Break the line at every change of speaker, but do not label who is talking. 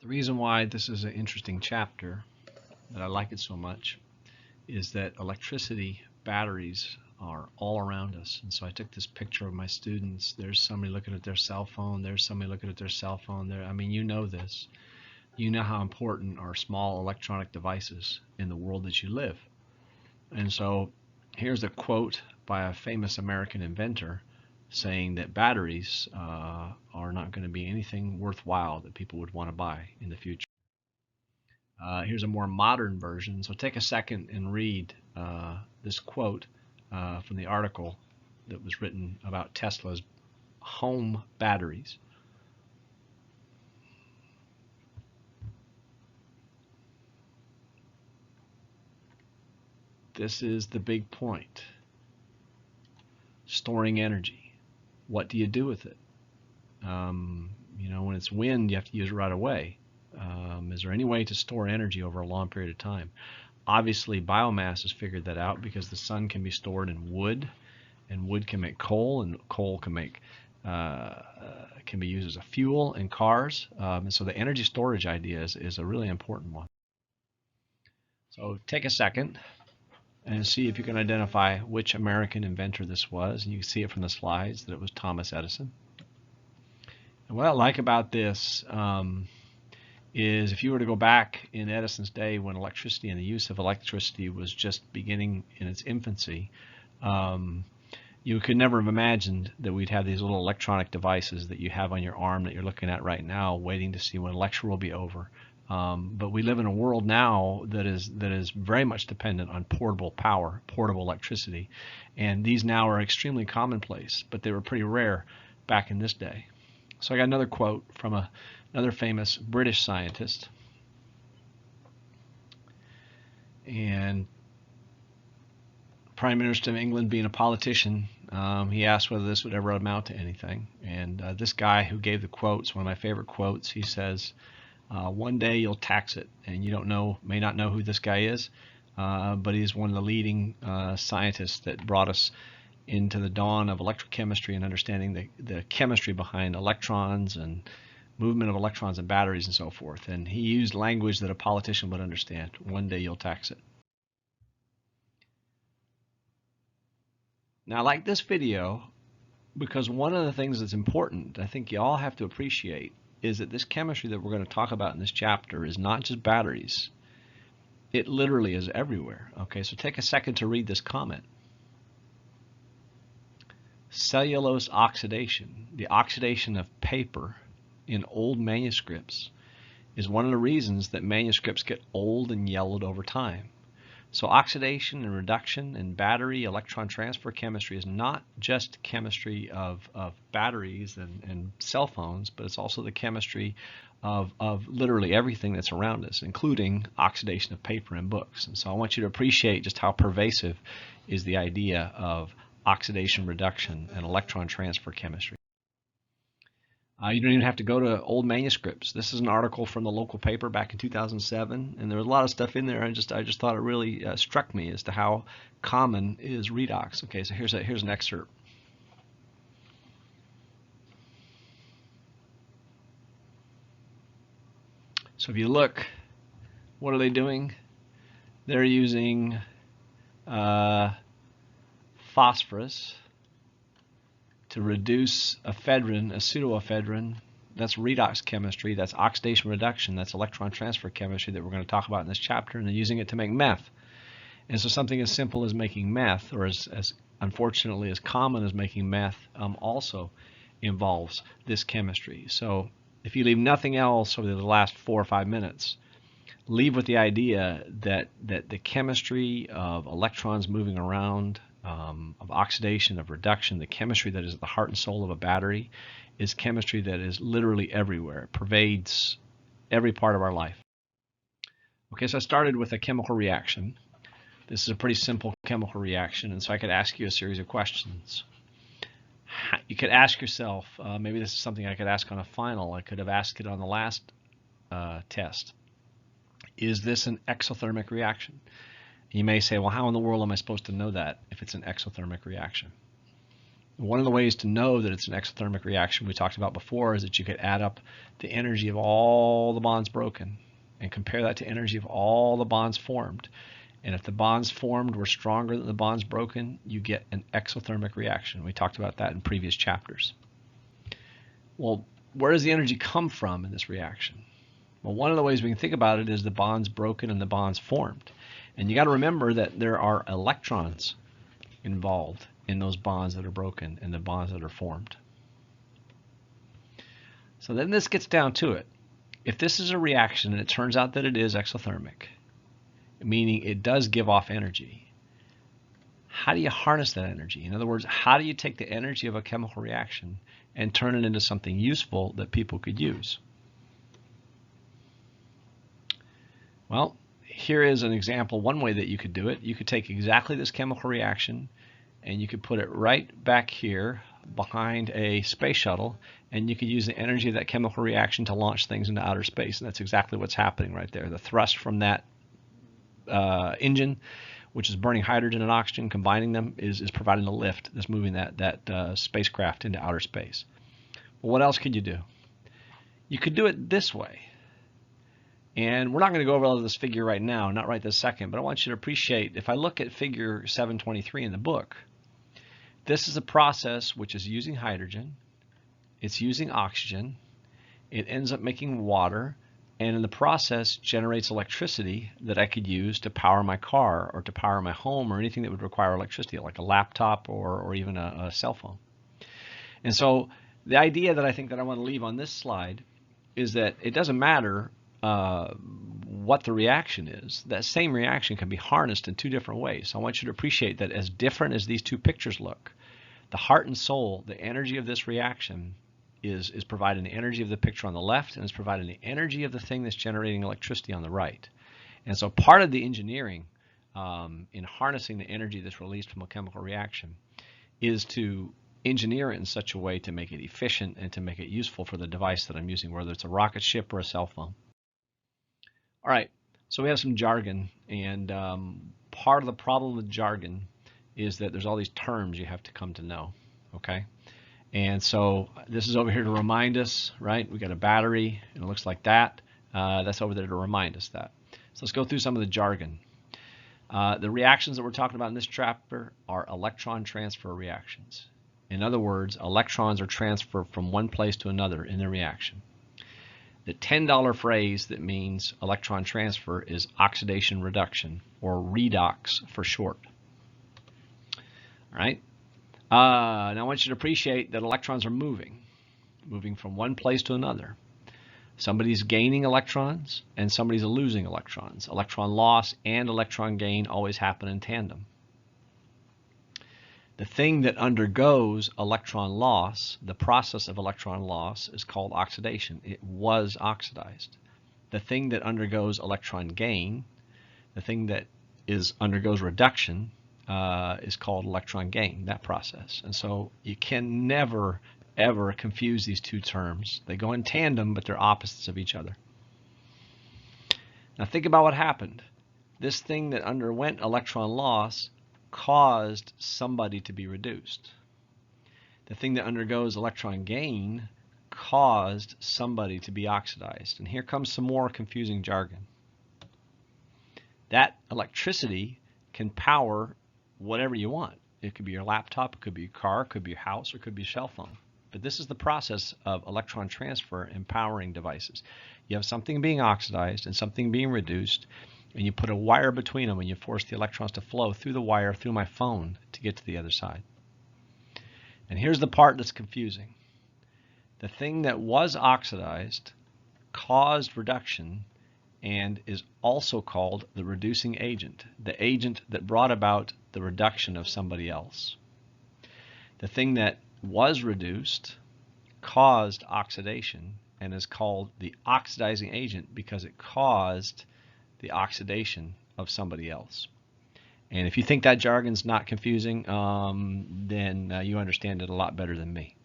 The reason why this is an interesting chapter, that I like it so much, is that electricity, batteries are all around us. And so I took this picture of my students. There's somebody looking at their cell phone. There's somebody looking at their cell phone. There, I mean, you know this. You know how important are small electronic devices in the world that you live. And so here's a quote by a famous American inventor saying that batteries are not going to be anything worthwhile that people would want to buy in the future. Here's a more modern version. So take a second and read this quote from the article that was written about Tesla's home batteries. This is the big point. Storing energy. What do you do with it? You know, when it's wind, you have to use it right away. Is there any way to store energy over a long period of time? Obviously, biomass has figured that out because the sun can be stored in wood, and wood can make coal, and coal can make can be used as a fuel in cars. And so the energy storage idea is a really important one. So take a second and see if you can identify which American inventor this was. And you can see it from the slides that it was Thomas Edison. And what I like about this is if you were to go back in Edison's day when electricity and the use of electricity was just beginning in its infancy, you could never have imagined that we'd have these little electronic devices that you have on your arm that you're looking at right now, waiting to see when a lecture will be over. But we live in a world now that is very much dependent on portable power, portable electricity, and these now are extremely commonplace, but they were pretty rare back in this day. So I got another quote from another famous British scientist, and Prime Minister of England being a politician, he asked whether this would ever amount to anything. And this guy who gave the quotes, one of my favorite quotes, he says, one day you'll tax it, and you may not know who this guy is, but he's one of the leading scientists that brought us into the dawn of electrochemistry and understanding the chemistry behind electrons and movement of electrons and batteries and so forth. And he used language that a politician would understand. One day you'll tax it. Now, I like this video because one of the things that's important, I think you all have to appreciate, is that this chemistry that we're going to talk about in this chapter is not just batteries. It literally is everywhere. Okay, so take a second to read this comment. Cellulose oxidation, the oxidation of paper in old manuscripts, is one of the reasons that manuscripts get old and yellowed over time. So oxidation and reduction in battery electron transfer chemistry is not just chemistry of batteries and cell phones, but it's also the chemistry of literally everything that's around us, including oxidation of paper and books. And so I want you to appreciate just how pervasive is the idea of oxidation reduction and electron transfer chemistry. You don't even have to go to old manuscripts. This is an article from the local paper back in 2007, and there was a lot of stuff in there. I just thought it really struck me as to how common is redox. Okay, so here's an excerpt. So if you look, what are they doing? They're using phosphorus to reduce ephedrine, a pseudoephedrine. That's redox chemistry, that's oxidation reduction, that's electron transfer chemistry that we're going to talk about in this chapter, and they're using it to make meth. And so something as simple as making meth, or as unfortunately as common as making meth, also involves this chemistry. So if you leave nothing else over the last 4 or 5 minutes, leave with the idea that the chemistry of electrons moving around, of oxidation, of reduction, the chemistry that is at the heart and soul of a battery is chemistry that is literally everywhere. It pervades every part of our life. Okay, so I started with a chemical reaction. This is a pretty simple chemical reaction, and so I could ask you a series of questions. You could ask yourself, maybe this is something I could ask on a final. I could have asked it on the last test. Is this an exothermic reaction? You may say, well, how in the world am I supposed to know that if it's an exothermic reaction? One of the ways to know that it's an exothermic reaction we talked about before is that you could add up the energy of all the bonds broken and compare that to energy of all the bonds formed. And if the bonds formed were stronger than the bonds broken, you get an exothermic reaction. We talked about that in previous chapters. Well, where does the energy come from in this reaction? Well, one of the ways we can think about it is the bonds broken and the bonds formed. And you got to remember that there are electrons involved in those bonds that are broken and the bonds that are formed. So then this gets down to it. If this is a reaction and it turns out that it is exothermic, meaning it does give off energy, how do you harness that energy? In other words, how do you take the energy of a chemical reaction and turn it into something useful that people could use? Well, here is an example, one way that you could do it. You could take exactly this chemical reaction and you could put it right back here behind a space shuttle, and you could use the energy of that chemical reaction to launch things into outer space. And that's exactly what's happening right there. The thrust from that engine, which is burning hydrogen and oxygen, combining them, is providing the lift that's moving that spacecraft into outer space. Well, what else could you do? You could do it this way. And we're not going to go over all of this figure right now, not right this second, but I want you to appreciate, if I look at figure 723 in the book, this is a process which is using hydrogen, it's using oxygen, it ends up making water, and in the process generates electricity that I could use to power my car or to power my home or anything that would require electricity, like a laptop or even a cell phone. And so the idea that I think that I want to leave on this slide is that it doesn't matter what the reaction is. That same reaction can be harnessed in two different ways. So I want you to appreciate that as different as these two pictures look, the heart and soul, the energy of this reaction is providing the energy of the picture on the left, and is providing the energy of the thing that's generating electricity on the right. And so part of the engineering in harnessing the energy that's released from a chemical reaction is to engineer it in such a way to make it efficient and to make it useful for the device that I'm using, whether it's a rocket ship or a cell phone. All right, so we have some jargon, and part of the problem with jargon is that there's all these terms you have to come to know, okay? And so this is over here to remind us, right? We got a battery, and it looks like that. That's over there to remind us that. So let's go through some of the jargon. The reactions that we're talking about in this chapter are electron transfer reactions. In other words, electrons are transferred from one place to another in the reaction. The $10 phrase that means electron transfer is oxidation reduction, or redox for short. All right. Now I want you to appreciate that electrons are moving from one place to another. Somebody's gaining electrons and somebody's losing electrons. Electron loss and electron gain always happen in tandem. The thing that undergoes electron loss, the process of electron loss, is called oxidation. It was oxidized. The thing that undergoes electron gain, the thing that undergoes reduction, is called electron gain, that process. And so you can never, ever confuse these two terms. They go in tandem, but they're opposites of each other. Now think about what happened. This thing that underwent electron loss caused somebody to be reduced. The thing that undergoes electron gain caused somebody to be oxidized. And here comes some more confusing jargon. That electricity can power whatever you want. It could be your laptop, it could be your car, it could be your house, or it could be your cell phone. But this is the process of electron transfer and powering devices. You have something being oxidized and something being reduced, and you put a wire between them and you force the electrons to flow through the wire, through my phone, to get to the other side. And here's the part that's confusing. The thing that was oxidized caused reduction and is also called the reducing agent, the agent that brought about the reduction of somebody else. The thing that was reduced caused oxidation and is called the oxidizing agent because it caused the oxidation of somebody else. And if you think that jargon's not confusing, then you understand it a lot better than me.